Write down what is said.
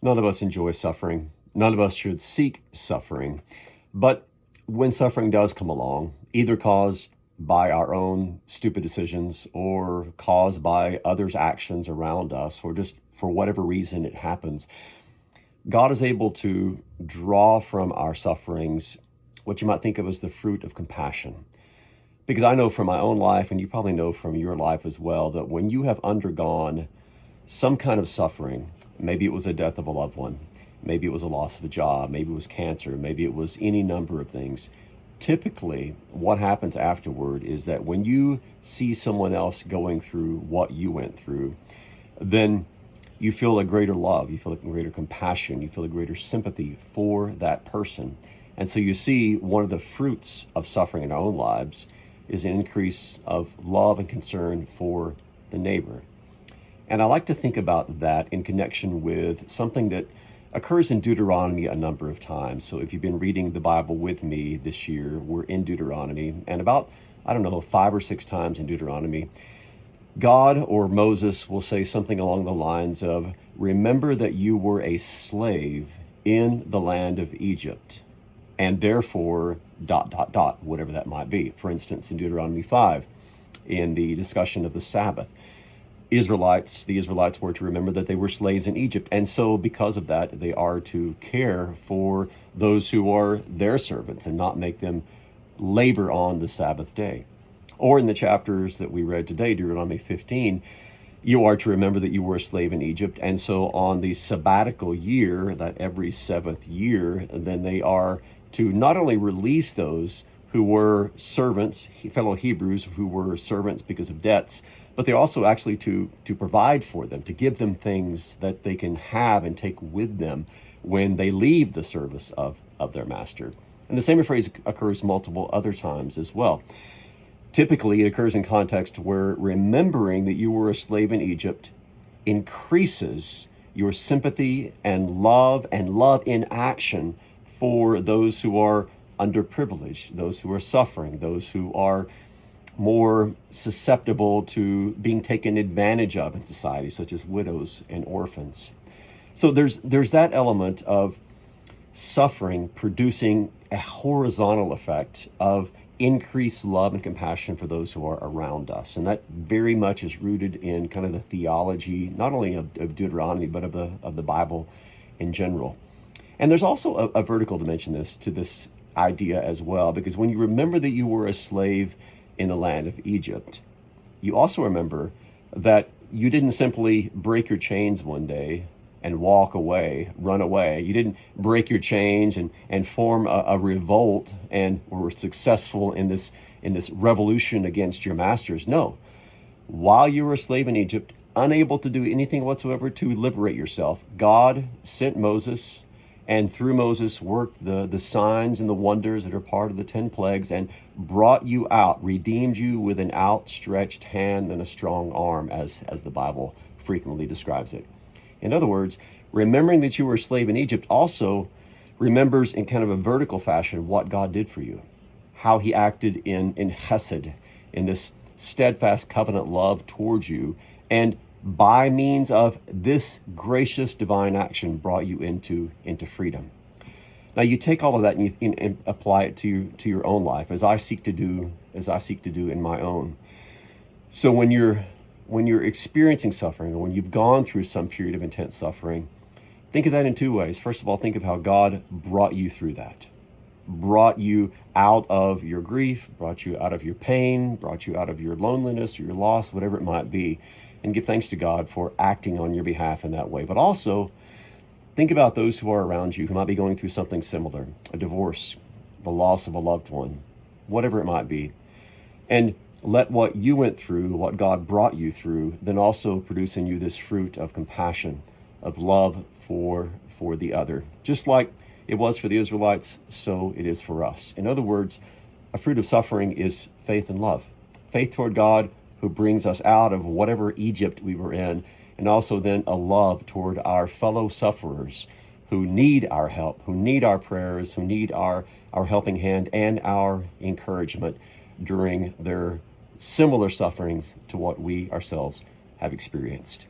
None of us enjoy suffering. None of us should seek suffering. But when suffering does come along, either caused by our own stupid decisions or caused by others' actions around us, or just for whatever reason it happens, God is able to draw from our sufferings what you might think of as the fruit of compassion. Because I know from my own life, and you probably know from your life as well, that when you have undergone some kind of suffering, maybe it was a death of a loved one, maybe it was a loss of a job, maybe it was cancer, maybe it was any number of things. Typically, what happens afterward is that when you see someone else going through what you went through, then you feel a greater love, you feel a greater compassion, you feel a greater sympathy for that person. And so you see one of the fruits of suffering in our own lives is an increase of love and concern for the neighbor. And I like to think about that in connection with something that occurs in Deuteronomy a number of times. So if you've been reading the Bible with me this year, we're in Deuteronomy, and about, 5 or 6 times in Deuteronomy, God or Moses will say something along the lines of, remember that you were a slave in the land of Egypt, and therefore, ... whatever that might be. For instance, in Deuteronomy 5, in the discussion of the Sabbath, the Israelites were to remember that they were slaves in Egypt. And so because of that, they are to care for those who are their servants and not make them labor on the Sabbath day. Or in the chapters that we read today, Deuteronomy 15, you are to remember that you were a slave in Egypt. And so on the sabbatical year, that every 7th year, then they are to not only release those who were servants, fellow Hebrews who were servants because of debts, but they're also actually to provide for them, to give them things that they can have and take with them when they leave the service of their master. And the same phrase occurs multiple other times as well. Typically, it occurs in context where remembering that you were a slave in Egypt increases your sympathy and love in action for those who are underprivileged, those who are suffering, those who are more susceptible to being taken advantage of in society, such as widows and orphans. So there's that element of suffering producing a horizontal effect of increased love and compassion for those who are around us. And that very much is rooted in kind of the theology, not only of Deuteronomy, but of the Bible in general. And there's also a vertical dimension to this idea as well, because when you remember that you were a slave in the land of Egypt, you also remember that you didn't simply break your chains one day and walk away, run away. You didn't break your chains and form a revolt and were successful in this revolution against your masters. No. While you were a slave in Egypt, unable to do anything whatsoever to liberate yourself, God sent Moses, and through Moses worked the signs and the wonders that are part of the 10 plagues and brought you out, redeemed you with an outstretched hand and a strong arm, as the Bible frequently describes it. In other words, remembering that you were a slave in Egypt also remembers in kind of a vertical fashion what God did for you, how he acted in chesed, in this steadfast covenant love towards you, and by means of this gracious divine action brought you into freedom. Now you take all of that and apply it to your own life, as I seek to do in my own. So when you're experiencing suffering, or when you've gone through some period of intense suffering, think of that in 2 ways. First of all, think of how God brought you through that, brought you out of your grief, brought you out of your pain, brought you out of your loneliness or your loss, whatever it might be, and give thanks to God for acting on your behalf in that way. But also, think about those who are around you who might be going through something similar, a divorce, the loss of a loved one, whatever it might be. And let what you went through, what God brought you through, then also produce in you this fruit of compassion, of love for the other. Just like it was for the Israelites, so it is for us. In other words, a fruit of suffering is faith and love. Faith toward God, who brings us out of whatever Egypt we were in, and also then a love toward our fellow sufferers who need our help, who need our prayers, who need our helping hand and our encouragement during their similar sufferings to what we ourselves have experienced.